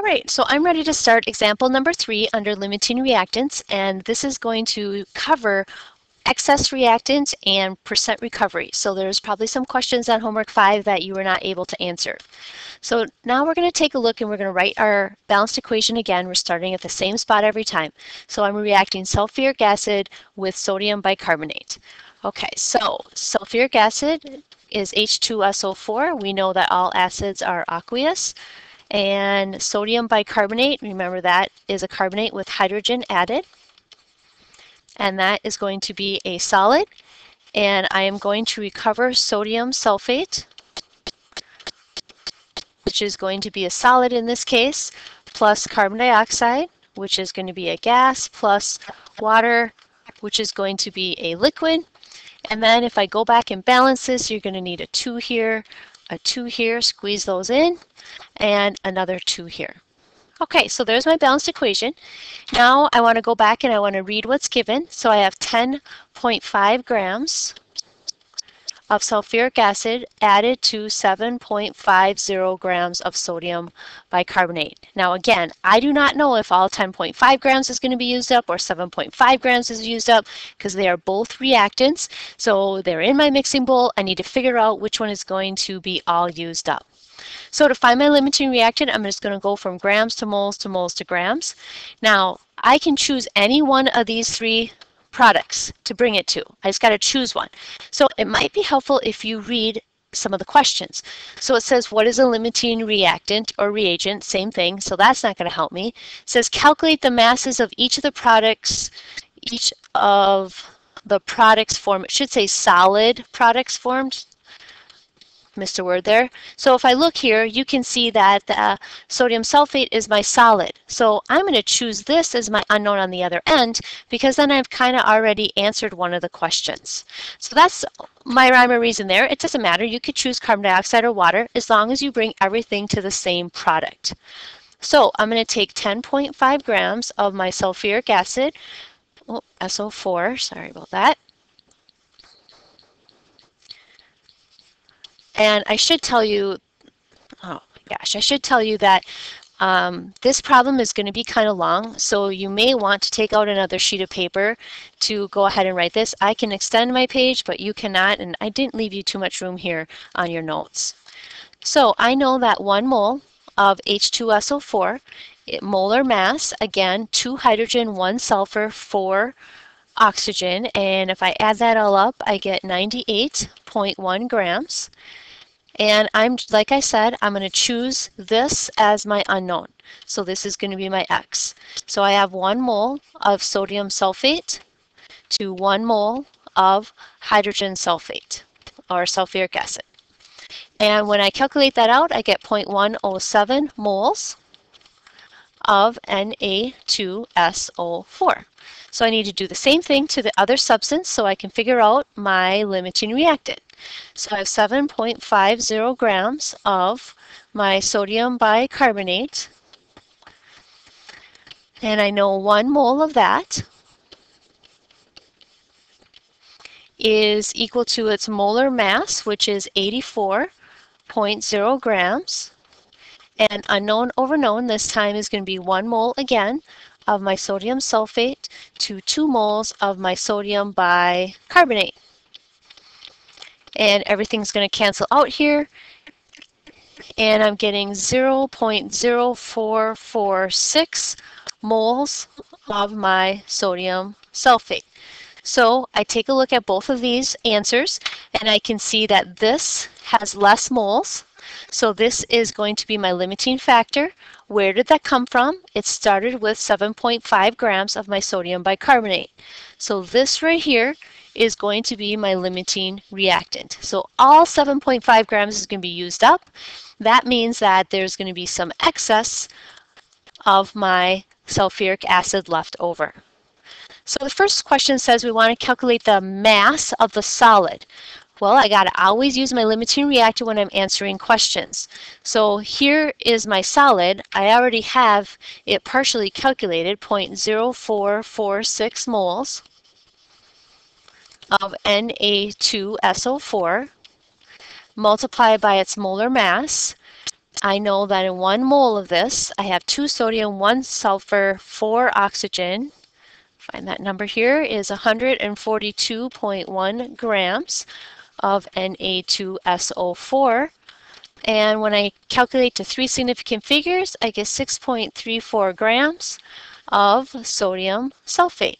right, so I'm ready to start example number 3 under limiting reactants, and this is going to cover excess reactant and percent recovery. So there's probably some questions on homework 5 that you were not able to answer. So now we're going to take a look and we're going to write our balanced equation again. We're starting at the same spot every time. So I'm reacting sulfuric acid with sodium bicarbonate. Okay, so sulfuric acid is H2SO4. We know that all acids are aqueous. And sodium bicarbonate, remember that is a carbonate with hydrogen added. And that is going to be a solid. And I am going to recover sodium sulfate, which is going to be a solid in this case, plus carbon dioxide, which is going to be a gas, plus water, which is going to be a liquid. And then if I go back and balance this, you're going to need a 2 here, a 2 here, squeeze those in, and another 2 here. Okay, so there's my balanced equation. Now I want to go back and I want to read what's given. So I have 10.5 grams of sulfuric acid added to 7.50 grams of sodium bicarbonate. Now again, I do not know if all 10.5 grams is going to be used up or 7.5 grams is used up because they are both reactants. So they're in my mixing bowl. I need to figure out which one is going to be all used up. So to find my limiting reactant, I'm just going to go from grams to moles to moles to grams. Now, I can choose any one of these 3 products to bring it to. I just got to choose one. So it might be helpful if you read some of the questions. So it says, what is a limiting reactant or reagent? Same thing, so that's not going to help me. It says, calculate the masses of each of the products, formed. It should say solid products formed. Missed a word there. So if I look here, you can see that the sodium sulfate is my solid. So I'm going to choose this as my unknown on the other end because then I've kind of already answered one of the questions. So that's my rhyme or reason there. It doesn't matter. You could choose carbon dioxide or water as long as you bring everything to the same product. So I'm going to take 10.5 grams of my sulfuric acid, SO4, sorry about that. And I should tell you, oh my gosh, I should tell you that this problem is going to be kind of long, so you may want to take out another sheet of paper to go ahead and write this. I can extend my page, but you cannot, and I didn't leave you too much room here on your notes. So I know that 1 mole of H2SO4, molar mass, again, 2 hydrogen, 1 sulfur, 4 oxygen, and if I add that all up, I get 98.1 grams. And like I said, I'm going to choose this as my unknown. So this is going to be my X. So I have 1 mole of sodium sulfate to 1 mole of hydrogen sulfate, or sulfuric acid. And when I calculate that out, I get 0.107 moles of Na2SO4. So I need to do the same thing to the other substance so I can figure out my limiting reactant. So I have 7.50 grams of my sodium bicarbonate, and I know 1 mole of that is equal to its molar mass, which is 84.0 grams, and unknown over known this time is going to be 1 mole again of my sodium sulfate to 2 moles of my sodium bicarbonate. And everything's going to cancel out here, and I'm getting 0.0446 moles of my sodium sulfate. So I take a look at both of these answers, and I can see that this has less moles. So this is going to be my limiting factor. Where did that come from? It started with 7.5 grams of my sodium bicarbonate. So this right here is going to be my limiting reactant. So all 7.5 grams is going to be used up. That means that there's going to be some excess of my sulfuric acid left over. So the first question says we want to calculate the mass of the solid. Well, I got to always use my limiting reactant when I'm answering questions. So here is my solid. I already have it partially calculated, 0.0446 moles of Na2SO4 multiplied by its molar mass I know that in 1 mole of this, I have 2 sodium, 1 sulfur, 4 oxygen. Find that number here is 142.1 grams of Na2SO4. And when I calculate to 3 significant figures, I get 6.34 grams of sodium sulfate.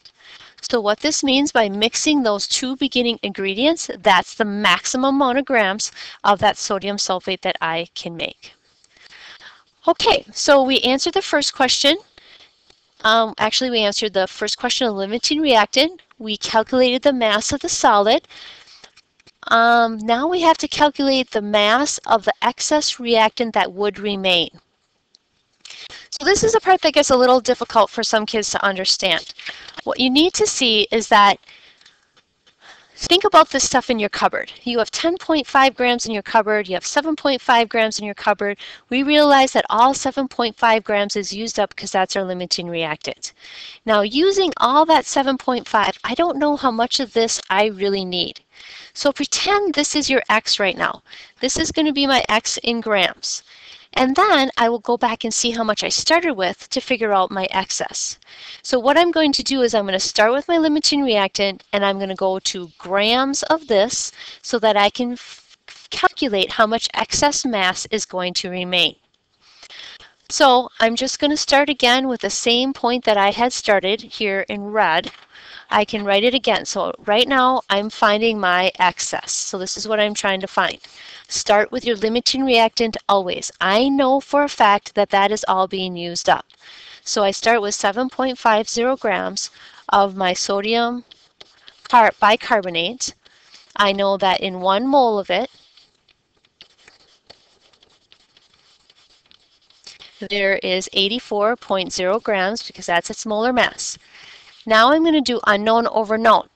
So what this means by mixing those 2 beginning ingredients, that's the maximum amount of grams of that sodium sulfate that I can make. Okay, so we answered the first question. Actually, we answered the first question of limiting reactant. We calculated the mass of the solid. Now we have to calculate the mass of the excess reactant that would remain. So this is a part that gets a little difficult for some kids to understand. What you need to see is that, think about this stuff in your cupboard. You have 10.5 grams in your cupboard, you have 7.5 grams in your cupboard. We realize that all 7.5 grams is used up because that's our limiting reactant. Now using all that 7.5, I don't know how much of this I really need. So pretend this is your X right now. This is going to be my X in grams. And then I will go back and see how much I started with to figure out my excess. So what I'm going to do is I'm going to start with my limiting reactant and I'm going to go to grams of this so that I can calculate how much excess mass is going to remain. So I'm just going to start again with the same point that I had started here in red. I can write it again. So right now I'm finding my excess. So this is what I'm trying to find. Start with your limiting reactant always. I know for a fact that that is all being used up. So I start with 7.50 grams of my sodium bicarbonate. I know that in 1 mole of it, there is 84.0 grams because that's its molar mass. Now I'm going to do unknown over known.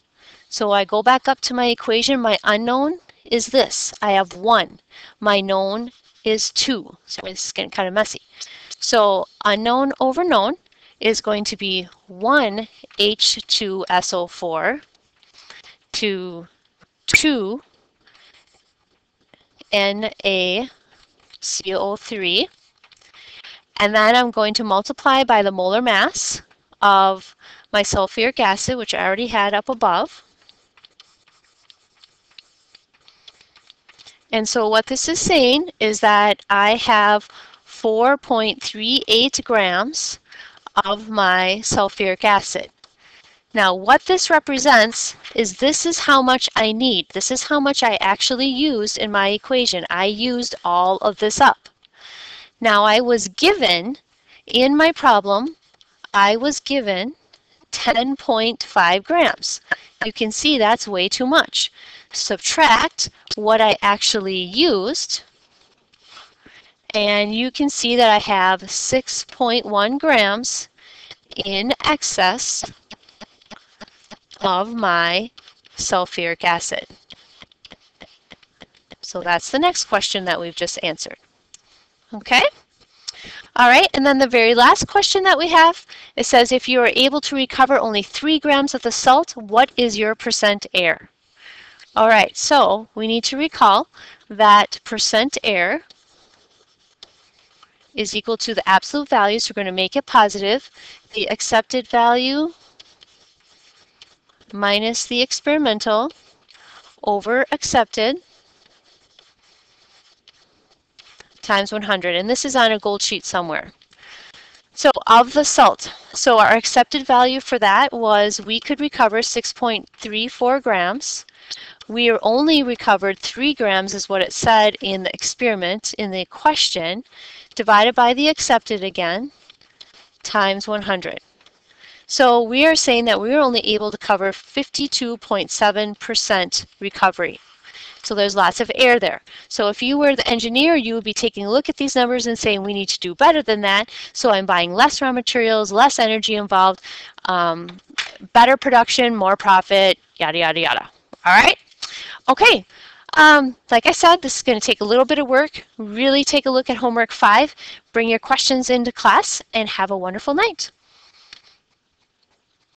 So I go back up to my equation. My unknown is this. I have 1. My known is 2. Sorry, this is getting kind of messy. So unknown over known is going to be 1 H2SO4 to 2 NaCO3. And then I'm going to multiply by the molar mass of my sulfuric acid, which I already had up above. And so what this is saying is that I have 4.38 grams of my sulfuric acid. Now what this represents is this is how much I need. This is how much I actually used in my equation. I used all of this up. Now I was given, in my problem, I was given 10.5 grams. You can see that's way too much. Subtract what I actually used, and you can see that I have 6.1 grams in excess of my sulfuric acid. So that's the next question that we've just answered. Okay? All right, and then the very last question that we have, it says if you are able to recover only 3 grams of the salt, what is your percent air? All right, so we need to recall that percent air is equal to the absolute value, so we're going to make it positive, the accepted value minus the experimental over accepted times 100, and this is on a gold sheet somewhere. So of the salt, so our accepted value for that was we could recover 6.34 grams. We are only recovered 3 grams is what it said in the experiment, in the question, divided by the accepted again, times 100. So we are saying that we were only able to cover 52.7% recovery. So there's lots of air there. So if you were the engineer, you would be taking a look at these numbers and saying we need to do better than that. So I'm buying less raw materials, less energy involved, better production, more profit, yada, yada, yada. All right? Okay. Like I said, this is going to take a little bit of work. Really take a look at homework 5. Bring your questions into class and have a wonderful night.